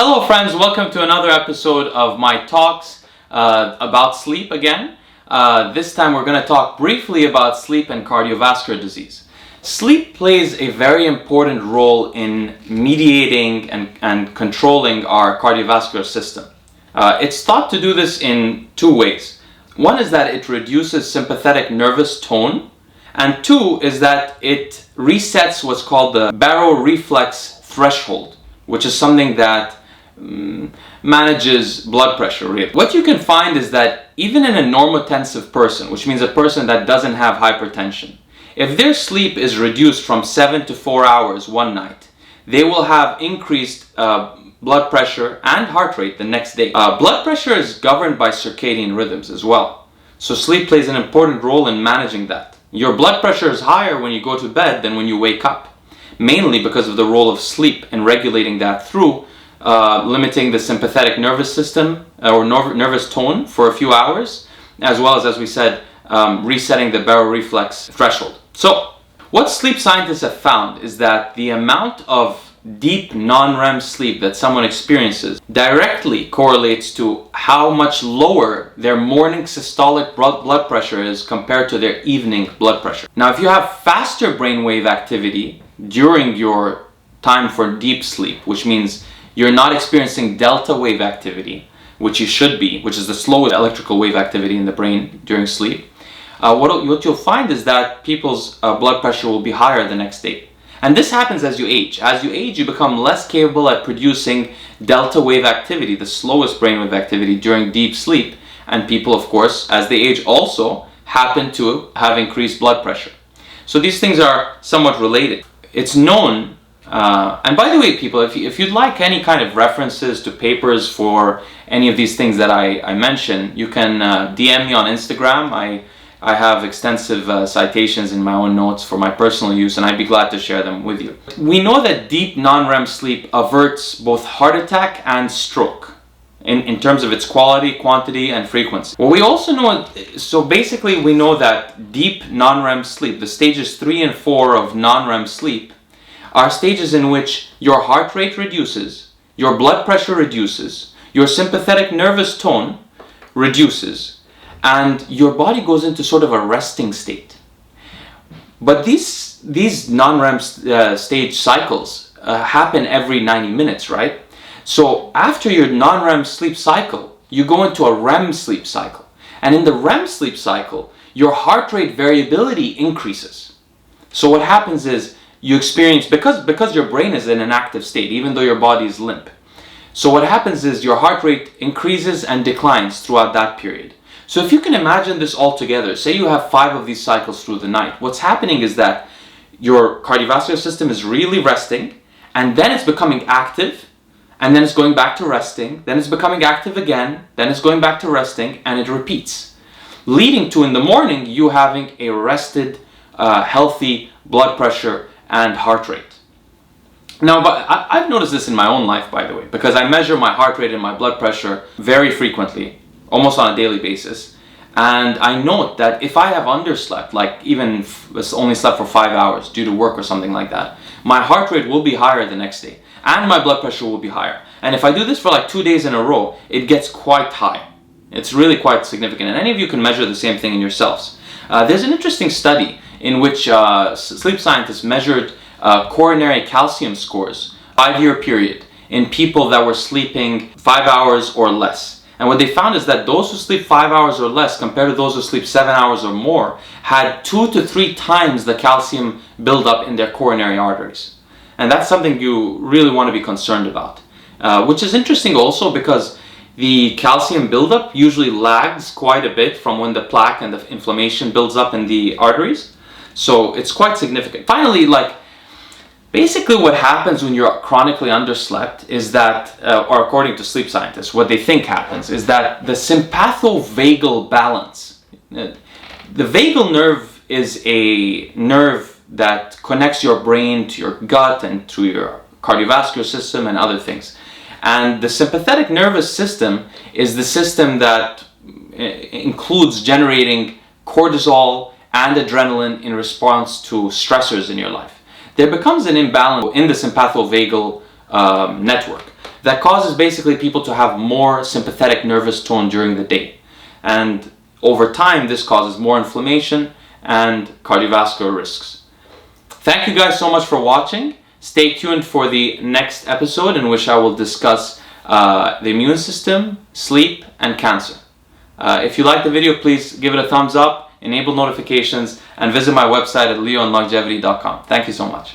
Hello friends, welcome to another episode of my talks about sleep again. This time we're going to talk briefly about sleep and cardiovascular disease. Sleep plays a very important role in mediating and controlling our cardiovascular system. It's thought to do this in two ways. One is that it reduces sympathetic nervous tone, and two is that it resets what's called the baroreflex threshold, which is something that manages blood pressure really. What you can find is that even in a normotensive person, which means a person that doesn't have hypertension, if their sleep is reduced from 7 to 4 hours one night, they will have increased blood pressure and heart rate the next day. Blood pressure is governed by circadian rhythms as well. So sleep plays an important role in managing that. Your blood pressure is higher when you go to bed than when you wake up, mainly because of the role of sleep in regulating that through limiting the sympathetic nervous system or nervous tone for a few hours, as well as we said, resetting the baroreflex threshold. So, what sleep scientists have found is that the amount of deep non-REM sleep that someone experiences directly correlates to how much lower their morning systolic blood pressure is compared to their evening blood pressure. Now, if you have faster brainwave activity during your time for deep sleep, which means you're not experiencing delta wave activity, which you should be, which is the slowest electrical wave activity in the brain during sleep, what you'll find is that people's blood pressure will be higher the next day. And this happens as you age. As you age, you become less capable at producing delta wave activity, the slowest brainwave activity during deep sleep. And people, of course, as they age also happen to have increased blood pressure. So these things are somewhat related. It's known, and by the way, people, if you'd like any kind of references to papers for any of these things that I mention, you can DM me on Instagram. I have extensive citations in my own notes for my personal use, and I'd be glad to share them with you. We know that deep non-REM sleep averts both heart attack and stroke in terms of its quality, quantity, and frequency. Well, we also know, so basically we know that deep non-REM sleep, the stages 3 and 4 of non-REM sleep, are stages in which your heart rate reduces, your blood pressure reduces, your sympathetic nervous tone reduces, and your body goes into sort of a resting state. But these non-REM stage cycles happen every 90 minutes, right? So after your non-REM sleep cycle, you go into a REM sleep cycle. And in the REM sleep cycle, your heart rate variability increases. So what happens is you experience, because your brain is in an active state, even though your body is limp. So what happens is your heart rate increases and declines throughout that period. So if you can imagine this all together, say you have 5 of these cycles through the night, what's happening is that your cardiovascular system is really resting, and then it's becoming active, and then it's going back to resting, then it's becoming active again, then it's going back to resting, and it repeats. Leading to in the morning, you having a rested, healthy blood pressure and heart rate. Now, but I've noticed this in my own life, by the way, because I measure my heart rate and my blood pressure very frequently, almost on a daily basis. And I note that if I have underslept, like even only slept for 5 hours due to work or something like that, my heart rate will be higher the next day and my blood pressure will be higher. And if I do this for like 2 days in a row, it gets quite high. It's really quite significant. And any of you can measure the same thing in yourselves. There's an interesting study in which sleep scientists measured coronary calcium scores, 5-year period, in people that were sleeping 5 hours or less. And what they found is that those who sleep 5 hours or less compared to those who sleep 7 hours or more had 2 to 3 times the calcium buildup in their coronary arteries. And that's something you really want to be concerned about. Which is interesting also because the calcium buildup usually lags quite a bit from when the plaque and the inflammation builds up in the arteries. So it's quite significant. Finally, basically what happens when you're chronically underslept is that, or according to sleep scientists, what they think happens is that the sympathovagal balance, the vagal nerve is a nerve that connects your brain to your gut and to your cardiovascular system and other things. And the sympathetic nervous system is the system that includes generating cortisol and adrenaline in response to stressors in your life. There becomes an imbalance in the sympathovagal network. that causes basically people to have more sympathetic nervous tone during the day. And over time, this causes more inflammation and cardiovascular risks. Thank you guys so much for watching. Stay tuned for the next episode in which I will discuss the immune system, sleep, and cancer. If you like the video, please give it a thumbs up, enable notifications, and visit my website at leonlongevity.com. Thank you so much.